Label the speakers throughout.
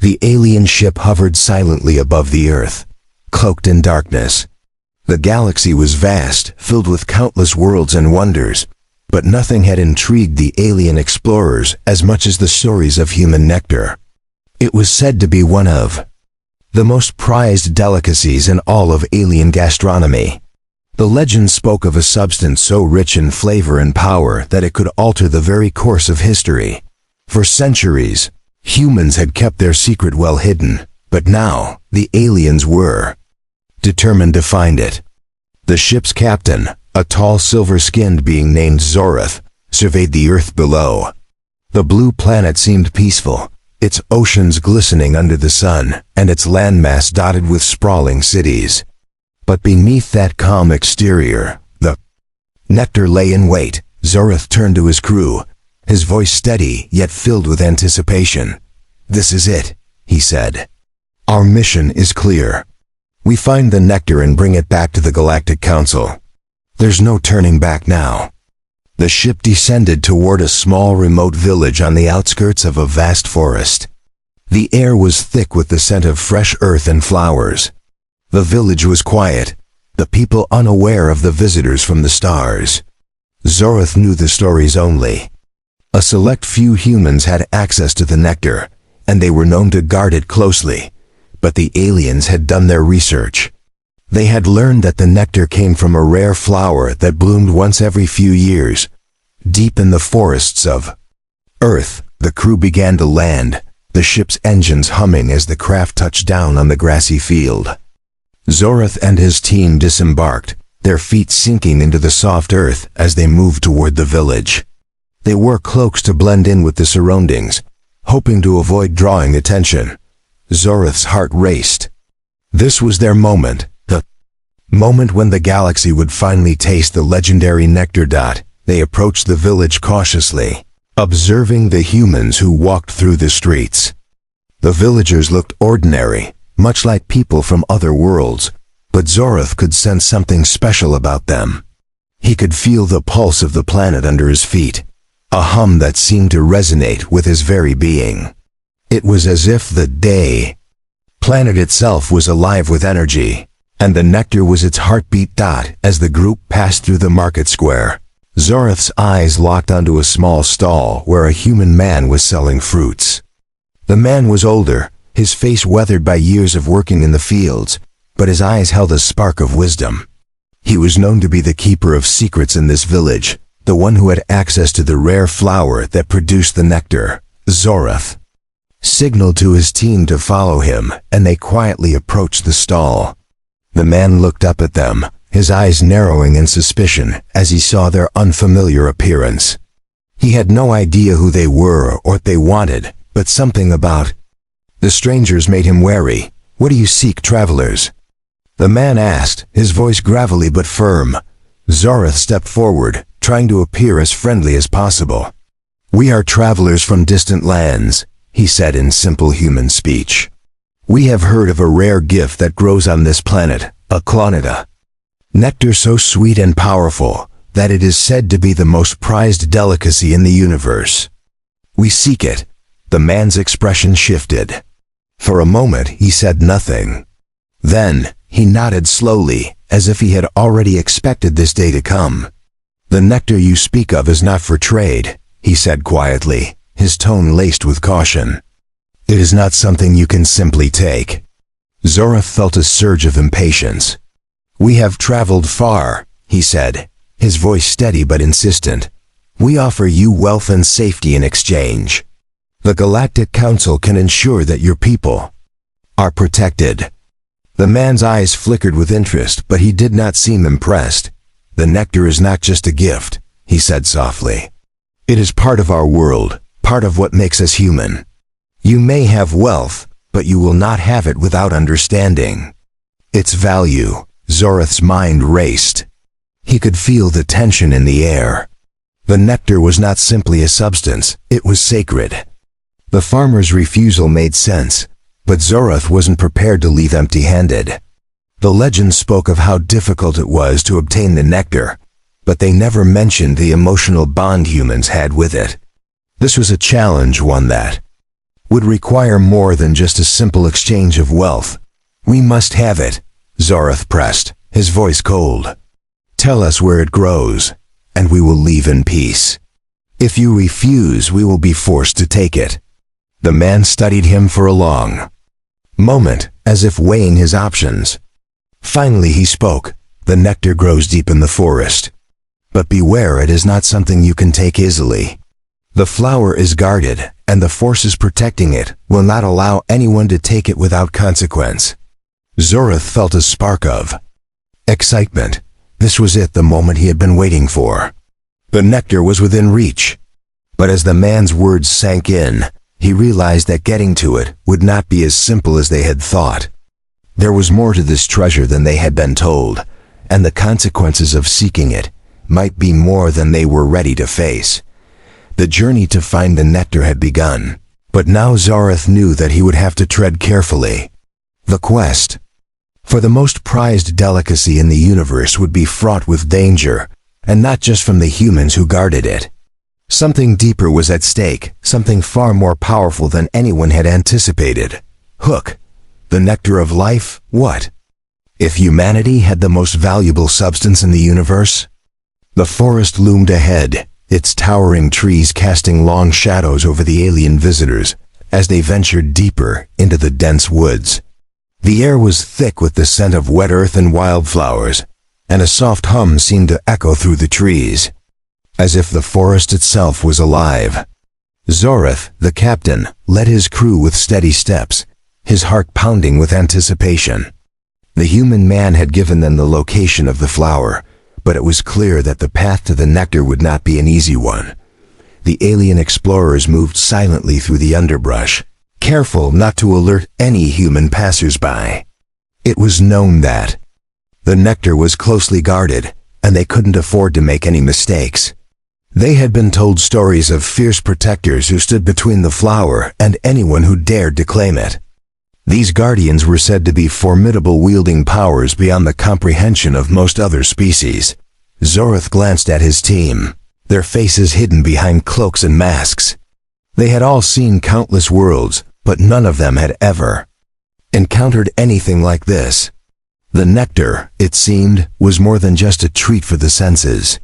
Speaker 1: The alien ship hovered silently above the Earth, cloaked in darkness. The galaxy was vast, filled with countless worlds and wonders, but nothing had intrigued the alien explorers as much as the stories of human nectar. It was said to be one of the most prized delicacies in all of alien gastronomy. The legend spoke of a substance so rich in flavor and power that it could alter the very course of history. For centuries, humans had kept their secret well hidden, but now the aliens were determined to find it. The ship's captain, a tall silver-skinned being named Zorath, surveyed the Earth below. The blue planet seemed peaceful, its oceans glistening under the sun, and its landmass dotted with sprawling cities. But beneath that calm exterior, the nectar lay in wait. Zorath turned to his crew, his voice steady yet filled with anticipation. "This is it," he said. "Our mission is clear. We find the nectar and bring it back to the Galactic Council. There's no turning back now." The ship descended toward a small remote village on the outskirts of a vast forest. The air was thick with the scent of fresh earth and flowers. The village was quiet, the people unaware of the visitors from the stars. Zorath knew the stories only. A select few humans had access to the nectar, and they were known to guard it closely. But the aliens had done their research. They had learned that the nectar came from a rare flower that bloomed once every few years. Deep in the forests of Earth, the crew began to land, the ship's engines humming as the craft touched down on the grassy field. Zorath and his team disembarked, their feet sinking into the soft earth as they moved toward the village. They wore cloaks to blend in with the surroundings, hoping to avoid drawing attention. Zorath's heart raced. This was their moment, the moment when the galaxy would finally taste the legendary nectar. They approached the village cautiously, observing the humans who walked through the streets. The villagers looked ordinary, much like people from other worlds, but Zorath could sense something special about them. He could feel the pulse of the planet under his feet, a hum that seemed to resonate with his very being. It was as if the planet itself was alive with energy, and the nectar was its heartbeat. As the group passed through the market square, Zorath's eyes locked onto a small stall where a human man was selling fruits. The man was older, his face weathered by years of working in the fields, but his eyes held a spark of wisdom. He was known to be the keeper of secrets in this village, the one who had access to the rare flower that produced the nectar. Zorath signaled to his team to follow him, and they quietly approached the stall. The man looked up at them, his eyes narrowing in suspicion as he saw their unfamiliar appearance. He had no idea who they were or what they wanted, but something about the strangers made him wary. "What do you seek, travelers?" the man asked, his voice gravelly but firm. Zorath stepped forward, trying to appear as friendly as possible. "We are travelers from distant lands," he said in simple human speech. "We have heard of a rare gift that grows on this planet, a clamored nectar so sweet and powerful that it is said to be the most prized delicacy in the universe. We seek it." The man's expression shifted. For a moment he said nothing. Then he nodded slowly, as if he had already expected this day to come. "The nectar you speak of is not for trade," he said quietly, his tone laced with caution. "It is not something you can simply take." Zorath felt a surge of impatience. "We have traveled far," he said, his voice steady but insistent. "We offer you wealth and safety in exchange. The Galactic Council can ensure that your people are protected." The man's eyes flickered with interest, but he did not seem impressed. "The nectar is not just a gift," he said softly. "It is part of our world, part of what makes us human. You may have wealth, but you will not have it without understanding its value." Zorath's mind raced. He could feel the tension in the air. The nectar was not simply a substance, it was sacred. The farmer's refusal made sense, but Zorath wasn't prepared to leave empty-handed. The legend spoke of how difficult it was to obtain the nectar, but they never mentioned the emotional bond humans had with it. This was a challenge, one that would require more than just a simple exchange of wealth. We must have it, Zoroth pressed, his voice cold. Tell us where it grows, and we will leave in peace. If you refuse, we will be forced to take it. The man studied him for a long moment, as if weighing his options. Finally he spoke. The nectar grows deep in the forest. But beware, it is not something you can take easily. The flower is guarded, and the forces protecting it will not allow anyone to take it without consequence. Zoroth felt a spark of excitement. This was it, the moment he had been waiting for. The nectar was within reach. But as the man's words sank in, he realized that getting to it would not be as simple as they had thought. There was more to this treasure than they had been told, and the consequences of seeking it might be more than they were ready to face. The journey to find the nectar had begun, but now Zoroth knew that he would have to tread carefully. The quest for the most prized delicacy in the universe would be fraught with danger, and not just from the humans who guarded it. Something deeper was at stake, something far more powerful than anyone had anticipated. Hook, the nectar of life, what? If humanity had the most valuable substance in the universe? The forest loomed ahead, its towering trees casting long shadows over the alien visitors as they ventured deeper into the dense woods. The air was thick with the scent of wet earth and wildflowers, and a soft hum seemed to echo through the trees, as if the forest itself was alive. Zoroth, the captain, led his crew with steady steps, his heart pounding with anticipation. The human man had given them the location of the flower, but it was clear that the path to the nectar would not be an easy one. The alien explorers moved silently through the underbrush, careful not to alert any human passers-by. It was known that the nectar was closely guarded, and they couldn't afford to make any mistakes. They had been told stories of fierce protectors who stood between the flower and anyone who dared to claim it. These guardians were said to be formidable, wielding powers beyond the comprehension of most other species. Zoroth glanced at his team, their faces hidden behind cloaks and masks. They had all seen countless worlds, but none of them had ever encountered anything like this. The nectar, it seemed, was more than just a treat for the senses.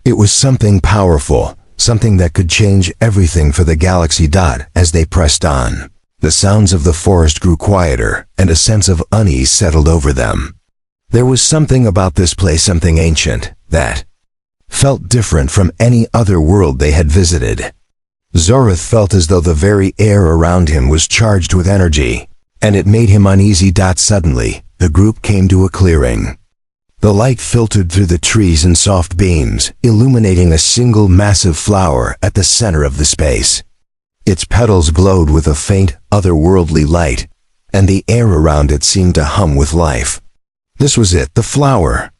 Speaker 1: It was something powerful, something that could change everything for the galaxy. As they pressed on, the sounds of the forest grew quieter, and a sense of unease settled over them. There was something about this place, something ancient, that felt different from any other world they had visited. Zoroth felt as though the very air around him was charged with energy, and it made him uneasy. Suddenly, the group came to a clearing. The light filtered through the trees in soft beams, illuminating a single massive flower at the center of the space. Its petals glowed with a faint, otherworldly light, and the air around it seemed to hum with life. This was it, the flower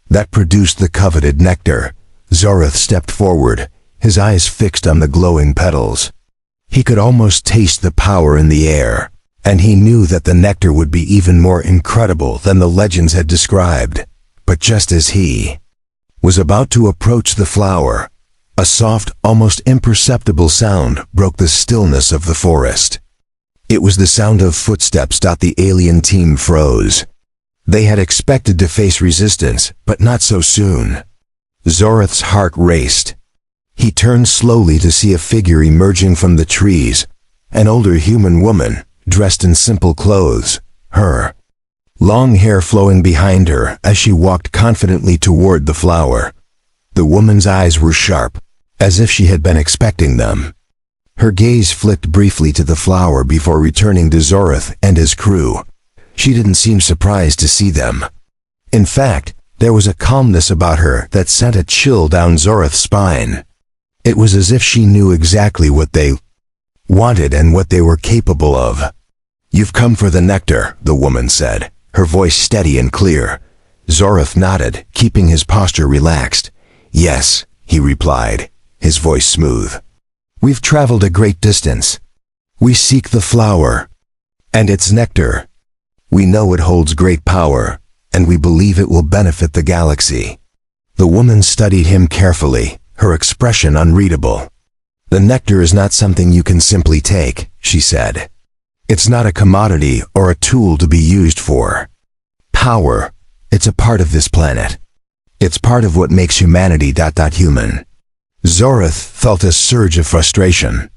Speaker 1: that produced the coveted nectar. Zoroth stepped forward, his eyes fixed on the glowing petals. He could almost taste the power in the air, and he knew that the nectar would be even more incredible than the legends had described. But just as he was about to approach the flower, a soft, almost imperceptible sound broke the stillness of the forest. It was the sound of footsteps. The alien team froze. They had expected to face resistance, but not so soon. Zoroth's heart raced. He turned slowly to see a figure emerging from the trees, an older human woman, dressed in simple clothes, her long hair flowing behind her as she walked confidently toward the flower. The woman's eyes were sharp, as if she had been expecting them. Her gaze flicked briefly to the flower before returning to Zoroth and his crew. She didn't seem surprised to see them. In fact, there was a calmness about her that sent a chill down Zoroth's spine. It was as if she knew exactly what they wanted and what they were capable of. "You've come for the nectar," the woman said, her voice steady and clear. Zoroth nodded, keeping his posture relaxed. "Yes," he replied, his voice smooth. "We've traveled a great distance. We seek the flower and its nectar. We know it holds great power, and we believe it will benefit the galaxy." The woman studied him carefully, her expression unreadable. The nectar is not something you can simply take, she said. It's not a commodity or a tool to be used for power. It's a part of this planet. It's part of what makes humanity human. Zorath felt a surge of frustration.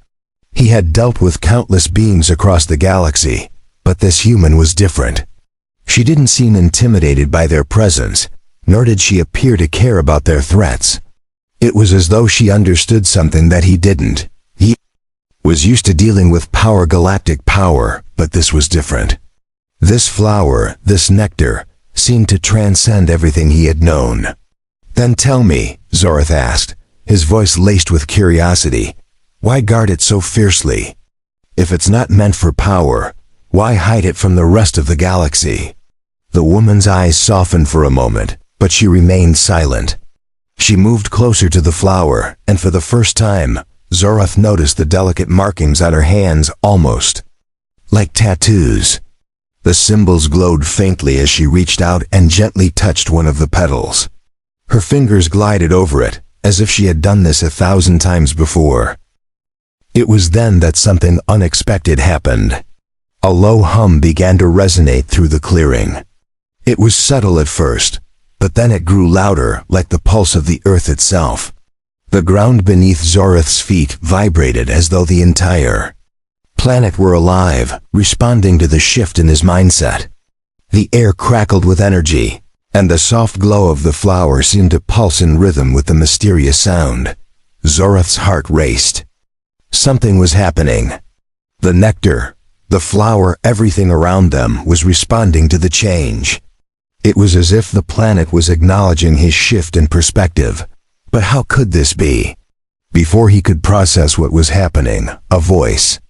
Speaker 1: He had dealt with countless beings across the galaxy, but this human was different. She didn't seem intimidated by their presence, nor did she appear to care about their threats. It was as though she understood something that he didn't. He was used to dealing with galactic power, but this was different. This flower, this nectar, seemed to transcend everything he had known. Then tell me, Zorath asked, his voice laced with curiosity, why guard it so fiercely? If it's not meant for power, why hide it from the rest of the galaxy? The woman's eyes softened for a moment, but she remained silent. She moved closer to the flower, and for the first time, Zorath noticed the delicate markings on her hands almost like tattoos. The symbols glowed faintly as she reached out and gently touched one of the petals. Her fingers glided over it, as if she had done this 1,000 times before. It was then that something unexpected happened. A low hum began to resonate through the clearing. It was subtle at first, but then it grew louder, like the pulse of the earth itself. The ground beneath Zorath's feet vibrated as though the entire planet were alive, responding to the shift in his mindset. The air crackled with energy, and the soft glow of the flower seemed to pulse in rhythm with the mysterious sound. Zorath's heart raced. Something was happening. The nectar, the flower, everything around them was responding to the change. It was as if the planet was acknowledging his shift in perspective. But how could this be? Before he could process what was happening, a voice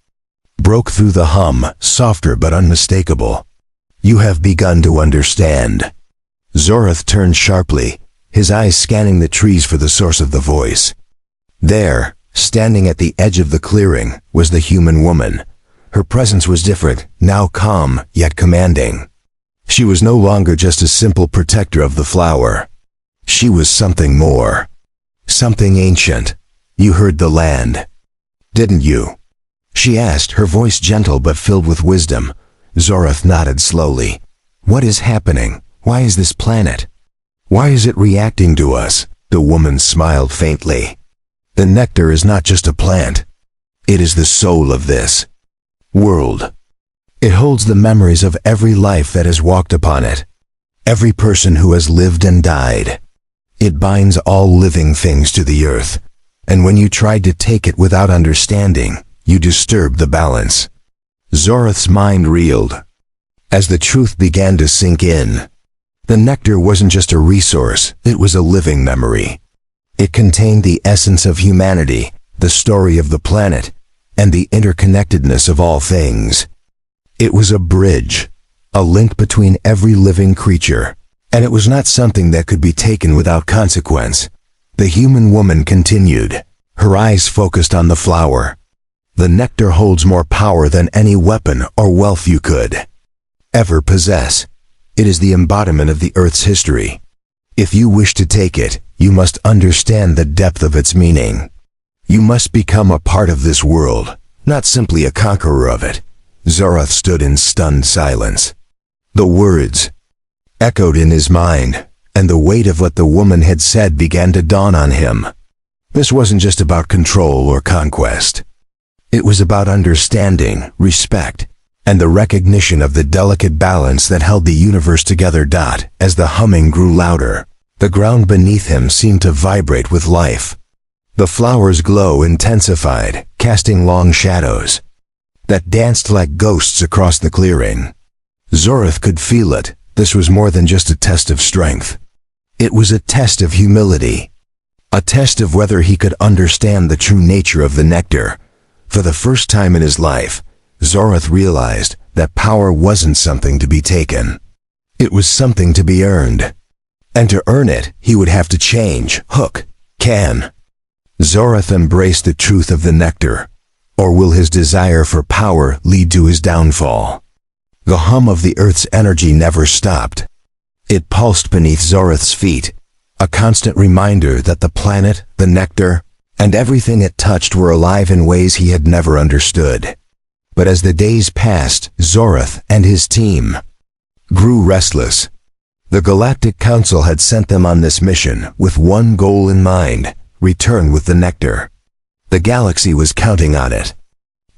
Speaker 1: broke through the hum, softer but unmistakable. You have begun to understand. Zorath turned sharply, his eyes scanning the trees for the source of the voice. There, standing at the edge of the clearing, was the human woman. Her presence was different, now calm, yet commanding. She was no longer just a simple protector of the flower. She was something more. Something ancient. You heard the land, didn't you? She asked, her voice gentle but filled with wisdom. Zorath nodded slowly. What is happening? Why is this planet? Why is it reacting to us? The woman smiled faintly. The nectar is not just a plant. It is the soul of this world. It holds the memories of every life that has walked upon it, every person who has lived and died. It binds all living things to the earth, and when you tried to take it without understanding, you disturbed the balance. Zorath's mind reeled. As the truth began to sink in, the nectar wasn't just a resource, it was a living memory. It contained the essence of humanity, the story of the planet, and the interconnectedness of all things. It was a bridge, a link between every living creature, and it was not something that could be taken without consequence. The human woman continued, her eyes focused on the flower. The nectar holds more power than any weapon or wealth you could ever possess. It is the embodiment of the Earth's history. If you wish to take it, you must understand the depth of its meaning. You must become a part of this world, not simply a conqueror of it. Zorath stood in stunned silence. The words echoed in his mind, and the weight of what the woman had said began to dawn on him. This wasn't just about control or conquest. It was about understanding, respect, and the recognition of the delicate balance that held the universe together. As the humming grew louder, the ground beneath him seemed to vibrate with life. The flower's glow intensified, casting long shadows that danced like ghosts across the clearing. Zorath could feel it. This was more than just a test of strength. It was a test of humility, a test of whether he could understand the true nature of the nectar. For the first time in his life, Zorath realized that power wasn't something to be taken. It was something to be earned. And to earn it, he would have to change. Can Zorath embrace the truth of the nectar, or will his desire for power lead to his downfall? The hum of the earth's energy never stopped. It pulsed beneath Zorath's feet, a constant reminder that the planet, the nectar, and everything it touched were alive in ways he had never understood. But as the days passed, Zorath and his team grew restless. The Galactic Council had sent them on this mission with one goal in mind: return with the nectar. The galaxy was counting on it.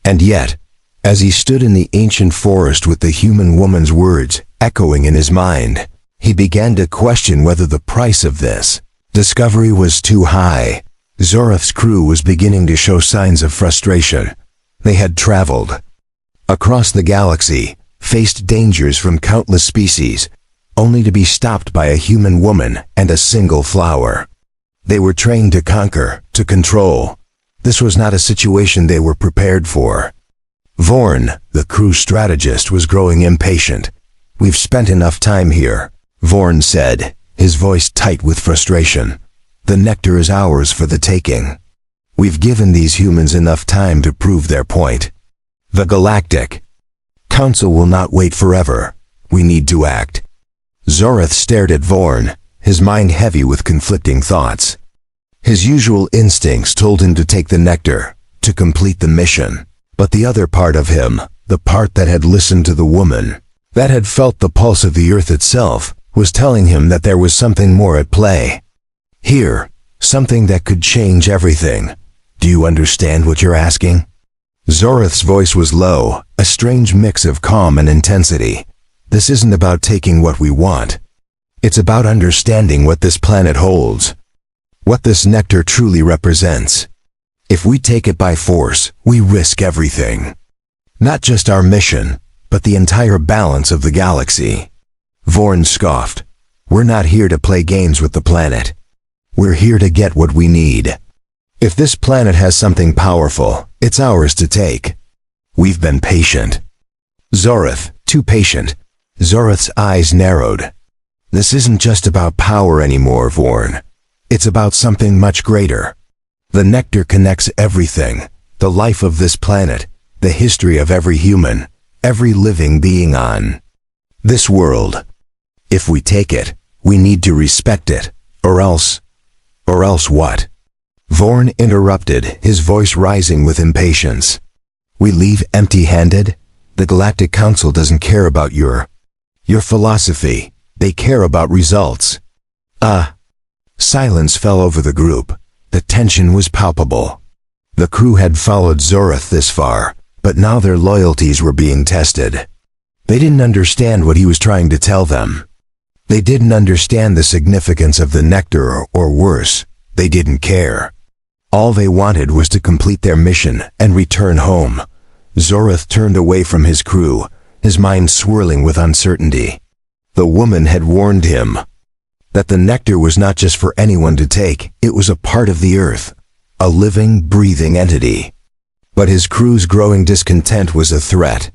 Speaker 1: And yet, as he stood in the ancient forest with the human woman's words echoing in his mind, he began to question whether the price of this discovery was too high. Zorath's crew was beginning to show signs of frustration. They had traveled across the galaxy, faced dangers from countless species, only to be stopped by a human woman and a single flower. They were trained to conquer, to control. This was not a situation they were prepared for. Vorn, the crew strategist, was growing impatient. "We've spent enough time here," Vorn said, his voice tight with frustration. "The nectar is ours for the taking. We've given these humans enough time to prove their point. The Galactic Council will not wait forever. We need to act." Zorath stared at Vorn, his mind heavy with conflicting thoughts. His usual instincts told him to take the nectar, to complete the mission. But the other part of him, the part that had listened to the woman, that had felt the pulse of the earth itself, was telling him that there was something more at play. Here, something that could change everything. "Do you understand what you're asking?" Zorath's voice was low, a strange mix of calm and intensity. "This isn't about taking what we want. It's about understanding what this planet holds, what this nectar truly represents. If we take it by force, we risk everything. Not just our mission, but the entire balance of the galaxy." Vorn scoffed. "We're not here to play games with the planet. We're here to get what we need. If this planet has something powerful, it's ours to take. We've been patient." Zorath, too patient. Zorath's eyes narrowed. "This isn't just about power anymore, Vorn. It's about something much greater. The nectar connects everything, the life of this planet, the history of every human, every living being on this world. If we take it, we need to respect it, or else what?" Vorn interrupted, his voice rising with impatience. "We leave empty-handed? The Galactic Council doesn't care about your philosophy. They care about results." Silence fell over the group. The tension was palpable. The crew had followed Zorath this far, but now their loyalties were being tested. They didn't understand what he was trying to tell them. They didn't understand the significance of the nectar, or worse, they didn't care. All they wanted was to complete their mission and return home. Zorath turned away from his crew, his mind swirling with uncertainty. The woman had warned him that the nectar was not just for anyone to take, it was a part of the earth, a living, breathing entity. But his crew's growing discontent was a threat.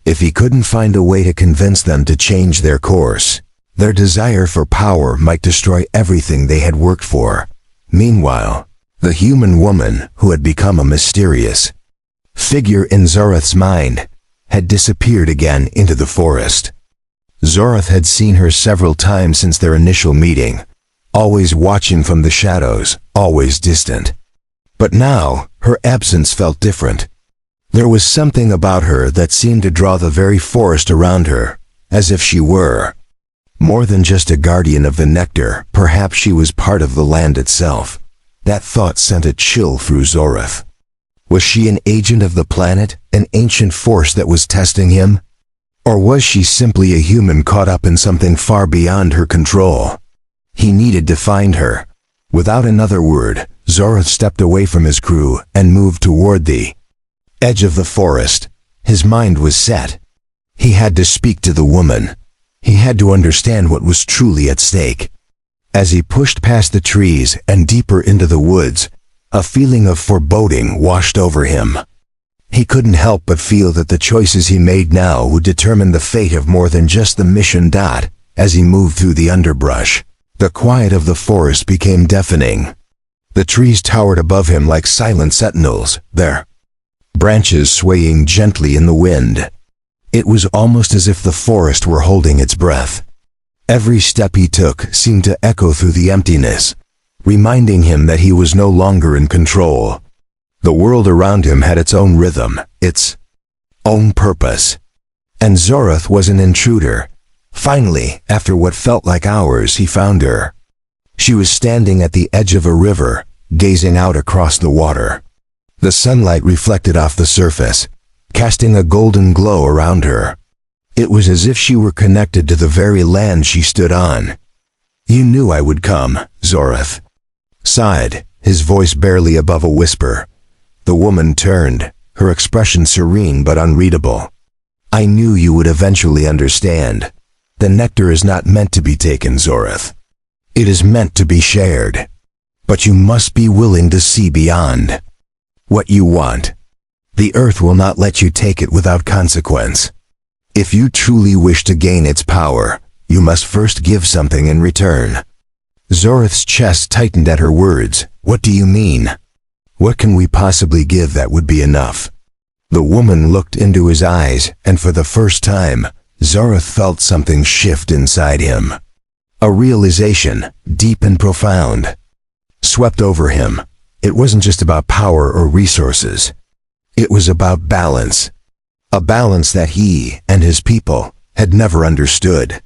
Speaker 1: If he couldn't find a way to convince them to change their course, their desire for power might destroy everything they had worked for. Meanwhile, the human woman, who had become a mysterious figure in Zorath's mind, had disappeared again into the forest. Zorath had seen her several times since their initial meeting, always watching from the shadows, always distant. But now, her absence felt different. There was something about her that seemed to draw the very forest around her, as if she were more than just a guardian of the nectar. Perhaps she was part of the land itself. That thought sent a chill through Zorath. Was she an agent of the planet, an ancient force that was testing him? Or was she simply a human caught up in something far beyond her control? He needed to find her. Without another word, Zorath stepped away from his crew and moved toward the edge of the forest. His mind was set. He had to speak to the woman. He had to understand what was truly at stake. As he pushed past the trees and deeper into the woods, a feeling of foreboding washed over him. He couldn't help but feel that the choices he made now would determine the fate of more than just the mission. As he moved through the underbrush, the quiet of the forest became deafening. The trees towered above him like silent sentinels, their branches swaying gently in the wind. It was almost as if the forest were holding its breath. Every step he took seemed to echo through the emptiness, reminding him that he was no longer in control. The world around him had its own rhythm, its own purpose. And Zorath was an intruder. Finally, after what felt like hours, he found her. She was standing at the edge of a river, gazing out across the water. The sunlight reflected off the surface, casting a golden glow around her. It was as if she were connected to the very land she stood on. "You knew I would come," Zorath sighed, his voice barely above a whisper. The woman turned, her expression serene but unreadable. "I knew you would eventually understand. The nectar is not meant to be taken, Zorath. It is meant to be shared. But you must be willing to see beyond what you want. The earth will not let you take it without consequence. If you truly wish to gain its power, you must first give something in return." Zorath's chest tightened at her words. "What do you mean? What can we possibly give that would be enough?" The woman looked into his eyes, and for the first time, Zorath felt something shift inside him. A realization, deep and profound, swept over him. It wasn't just about power or resources. It was about balance. A balance that he and his people had never understood.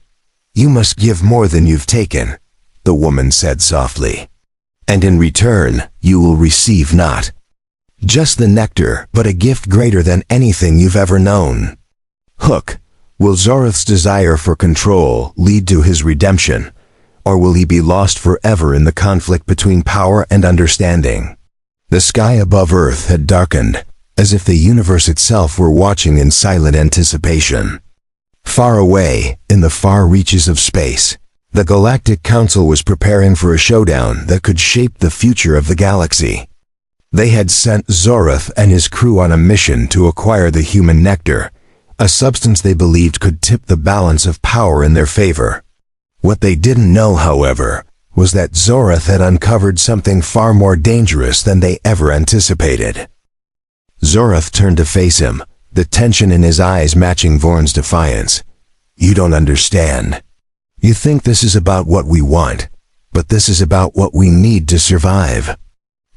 Speaker 1: "You must give more than you've taken," the woman said softly. "And in return, you will receive not just the nectar, but a gift greater than anything you've ever known." Hook. Will Zorath's desire for control lead to his redemption, or will he be lost forever in the conflict between power and understanding? The sky above Earth had darkened, as if the universe itself were watching in silent anticipation. Far away, in the far reaches of space, the Galactic Council was preparing for a showdown that could shape the future of the galaxy. They had sent Zorath and his crew on a mission to acquire the human nectar, a substance they believed could tip the balance of power in their favor. What they didn't know, however, was that Zorath had uncovered something far more dangerous than they ever anticipated. Zorath turned to face him, the tension in his eyes matching Vorn's defiance. "You don't understand. You think this is about what we want, but this is about what we need to survive.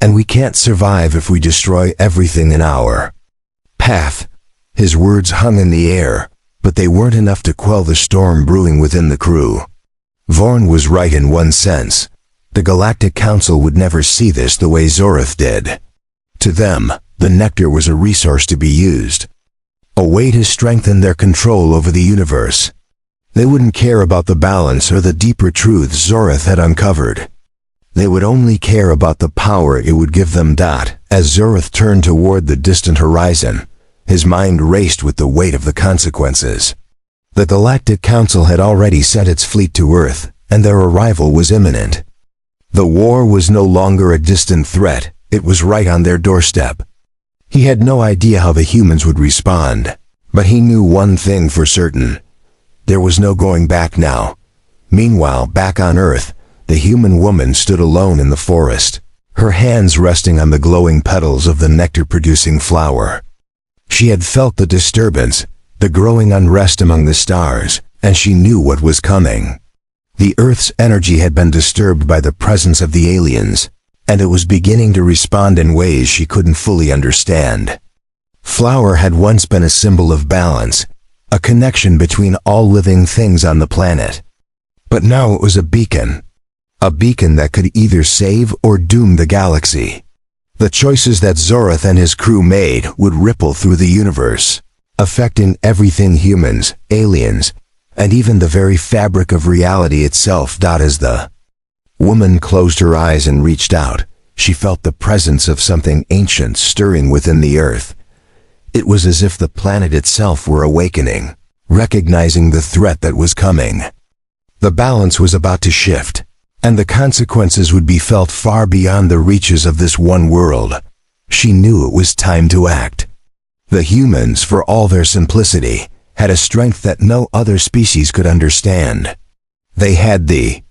Speaker 1: And we can't survive if we destroy everything in our path." His words hung in the air, but they weren't enough to quell the storm brewing within the crew. Vorn was right in one sense. The Galactic Council would never see this the way Zorath did. To them, the nectar was a resource to be used, a way to strengthen their control over the universe. They wouldn't care about the balance or the deeper truths Zorath had uncovered. They would only care about the power it would give them. As Zorath turned toward the distant horizon, his mind raced with the weight of the consequences. The Galactic Council had already sent its fleet to Earth, and their arrival was imminent. The war was no longer a distant threat, it was right on their doorstep. He had no idea how the humans would respond, but he knew one thing for certain. There was no going back now. Meanwhile, back on Earth, the human woman stood alone in the forest, her hands resting on the glowing petals of the nectar-producing flower. She had felt the disturbance, the growing unrest among the stars, and she knew what was coming. The Earth's energy had been disturbed by the presence of the aliens, and it was beginning to respond in ways she couldn't fully understand. Flower had once been a symbol of balance, a connection between all living things on the planet. But now it was a beacon that could either save or doom the galaxy. The choices that Zorath and his crew made would ripple through the universe, affecting everything: humans, aliens, and even the very fabric of reality itself. As the woman closed her eyes and reached out, she felt the presence of something ancient stirring within the earth. It was as if the planet itself were awakening, recognizing the threat that was coming. The balance was about to shift, and the consequences would be felt far beyond the reaches of this one world. She knew it was time to act. The humans, for all their simplicity, had a strength that no other species could understand. They had the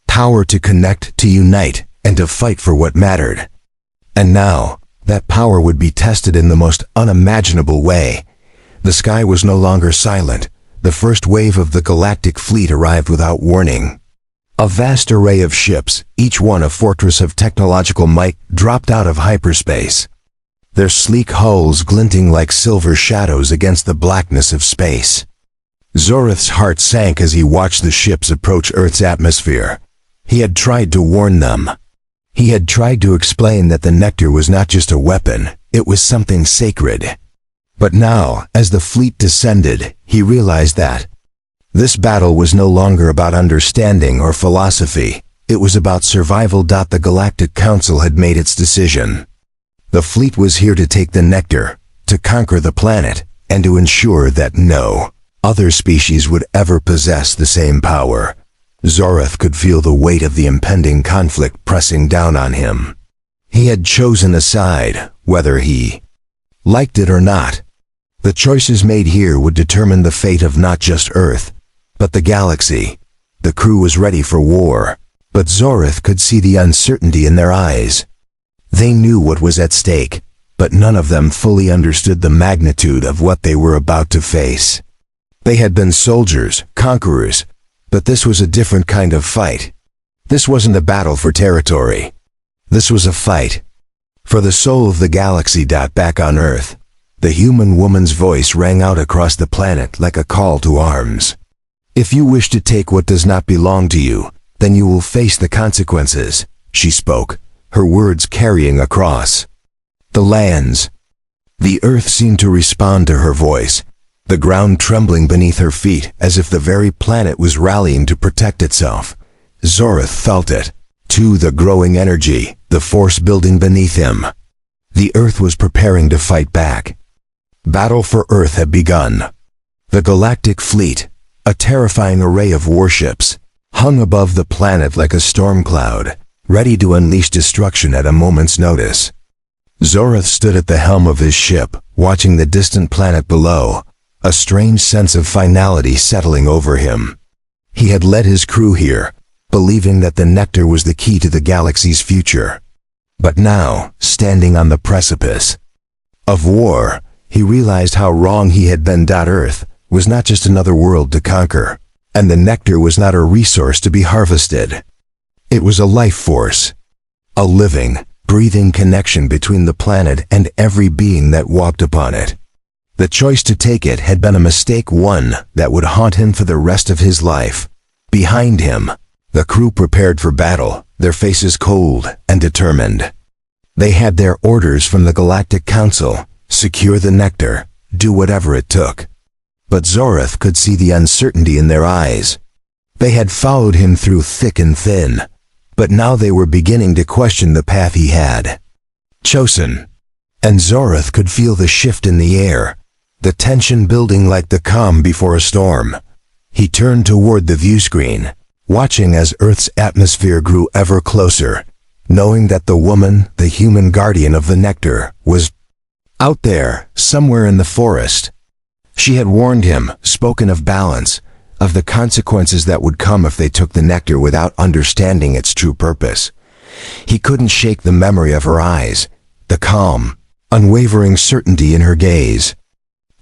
Speaker 1: power to connect, to unite, and to fight for what mattered. And now, that power would be tested in the most unimaginable way. The sky was no longer silent. The first wave of the galactic fleet arrived without warning. A vast array of ships, each one a fortress of technological might, dropped out of hyperspace. Their sleek hulls glinting like silver shadows against the blackness of space. Zorath's heart sank as he watched the ships approach Earth's atmosphere. He had tried to warn them. He had tried to explain that the nectar was not just a weapon, it was something sacred. But now, as the fleet descended, he realized that this battle was no longer about understanding or philosophy, it was about survival. The Galactic Council had made its decision. The fleet was here to take the nectar, to conquer the planet, and to ensure that no other species would ever possess the same power. Zorath could feel the weight of the impending conflict pressing down on him. He had chosen a side, whether he liked it or not. The choices made here would determine the fate of not just Earth, but the galaxy. The crew was ready for war, but Zorath could see the uncertainty in their eyes. They knew what was at stake, but none of them fully understood the magnitude of what they were about to face. They had been soldiers, conquerors, but this was a different kind of fight. This wasn't a battle for territory. This was a fight for the soul of the galaxy. Back on Earth, the human woman's voice rang out across the planet like a call to arms. If you wish to take what does not belong to you, then you will face the consequences, she spoke, her words carrying across the lands. The Earth seemed to respond to her voice, the ground trembling beneath her feet as if the very planet was rallying to protect itself. Zorath felt it, too, the growing energy, the force building beneath him. The Earth was preparing to fight back. Battle for Earth had begun. The Galactic Fleet, a terrifying array of warships, hung above the planet like a storm cloud, ready to unleash destruction at a moment's notice. Zorath stood at the helm of his ship, watching the distant planet below, a strange sense of finality settling over him. He had led his crew here, believing that the nectar was the key to the galaxy's future. But now, standing on the precipice of war, he realized how wrong he had been. Earth was not just another world to conquer, and the nectar was not a resource to be harvested. It was a life force, a living, breathing connection between the planet and every being that walked upon it. The choice to take it had been a mistake, one that would haunt him for the rest of his life. Behind him, the crew prepared for battle, their faces cold and determined. They had their orders from the Galactic Council: secure the nectar, do whatever it took. But Zorath could see the uncertainty in their eyes. They had followed him through thick and thin, but now they were beginning to question the path he had chosen. And Zorath could feel the shift in the air, the tension building like the calm before a storm. He turned toward the viewscreen, watching as Earth's atmosphere grew ever closer, knowing that the woman, the human guardian of the nectar, was out there, somewhere in the forest. She had warned him, spoken of balance, of the consequences that would come if they took the nectar without understanding its true purpose. He couldn't shake the memory of her eyes, the calm, unwavering certainty in her gaze.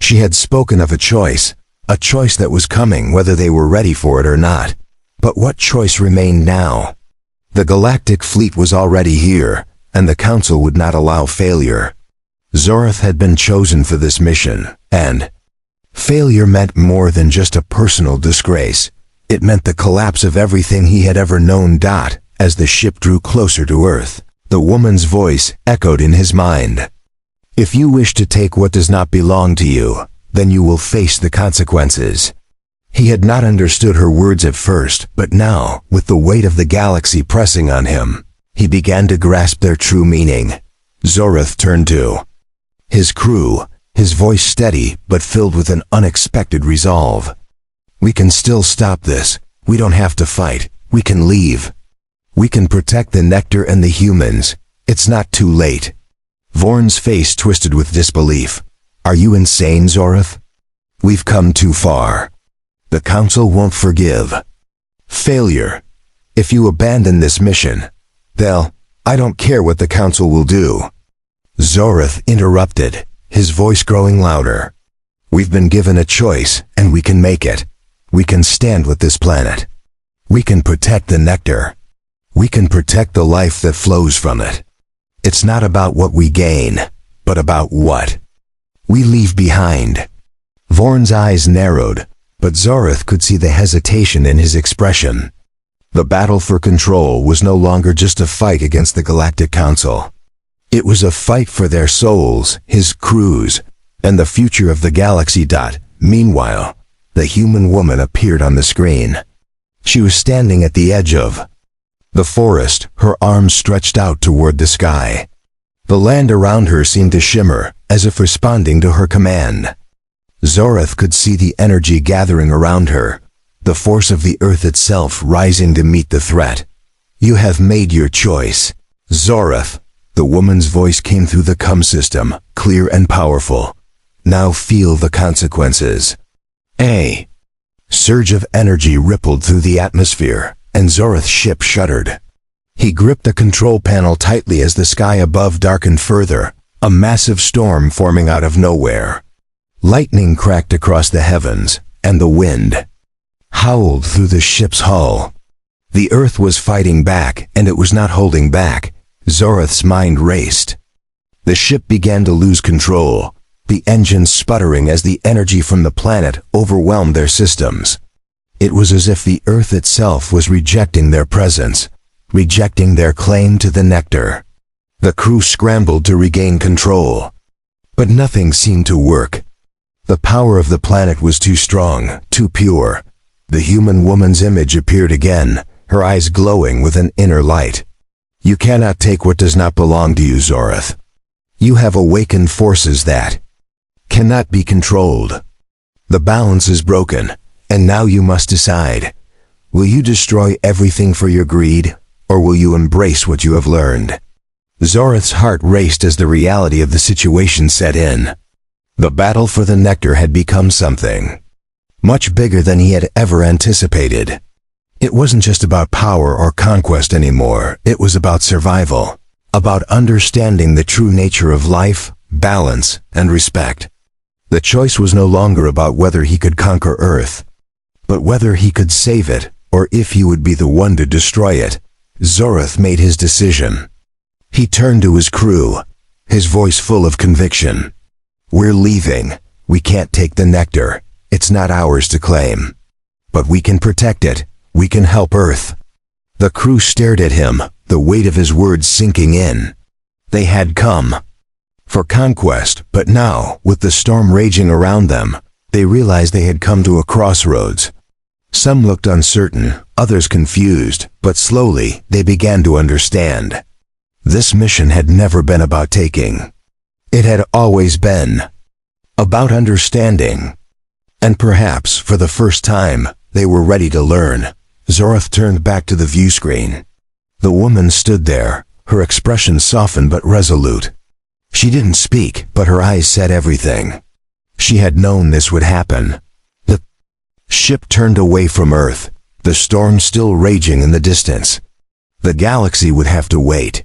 Speaker 1: She had spoken of a choice that was coming whether they were ready for it or not. But what choice remained now? The Galactic Fleet was already here, and the Council would not allow failure. Zorath had been chosen for this mission, and failure meant more than just a personal disgrace. It meant the collapse of everything he had ever known. As the ship drew closer to Earth, the woman's voice echoed in his mind. If you wish to take what does not belong to you, then you will face the consequences. He had not understood her words at first, but now, with the weight of the galaxy pressing on him, he began to grasp their true meaning. Zorath turned to his crew, his voice steady but filled with an unexpected resolve. We can still stop this. We don't have to fight. We can leave. We can protect the nectar and the humans. It's not too late. Vorn's face twisted with disbelief. Are you insane, Zorath? We've come too far. The Council won't forgive failure. If you abandon this mission, I don't care what the Council will do. Zorath interrupted, his voice growing louder. We've been given a choice, and we can make it. We can stand with this planet. We can protect the nectar. We can protect the life that flows from it. It's not about what we gain, but about what we leave behind. Vorn's eyes narrowed, but Zorith could see the hesitation in his expression. The battle for control was no longer just a fight against the Galactic Council. It was a fight for their souls, his crews, and the future of the galaxy. Meanwhile, the human woman appeared on the screen. She was standing at the edge of the forest, her arms stretched out toward the sky. The land around her seemed to shimmer, as if responding to her command. Zorith could see the energy gathering around her, the force of the earth itself rising to meet the threat. You have made your choice, Zorith. The woman's voice came through the cum system, clear and powerful. Now feel the consequences. A surge of energy rippled through the atmosphere, and Zorith's ship shuddered. He gripped the control panel tightly as the sky above darkened further, a massive storm forming out of nowhere. Lightning cracked across the heavens, and the wind howled through the ship's hull. The earth was fighting back, and it was not holding back. Zorith's mind raced. The ship began to lose control, the engines sputtering as the energy from the planet overwhelmed their systems. It was as if the earth itself was rejecting their presence, rejecting their claim to the nectar. The crew scrambled to regain control, but nothing seemed to work. The power of the planet was too strong, too pure. The human woman's image appeared again, her eyes glowing with an inner light. You cannot take what does not belong to you, Zorith. You have awakened forces that cannot be controlled. The balance is broken, and now you must decide. Will you destroy everything for your greed, or will you embrace what you have learned? Zorith's heart raced as the reality of the situation set in. The battle for the nectar had become something much bigger than he had ever anticipated. It wasn't just about power or conquest anymore, it was about survival, about understanding the true nature of life, balance, and respect. The choice was no longer about whether he could conquer Earth, but whether he could save it, or if he would be the one to destroy it. Zorith made his decision. He turned to his crew, his voice full of conviction. We're leaving. We can't take the nectar. It's not ours to claim. But we can protect it. We can help Earth. The crew stared at him, the weight of his words sinking in. They had come for conquest, but now, with the storm raging around them, they realized they had come to a crossroads. Some looked uncertain, others confused, but slowly they began to understand. This mission had never been about taking. It had always been about understanding. And perhaps, for the first time, they were ready to learn. Zorith turned back to the view screen. The woman stood there, her expression softened but resolute. She didn't speak, but her eyes said everything. She had known this would happen. The ship turned away from Earth, the storm still raging in the distance. The galaxy would have to wait.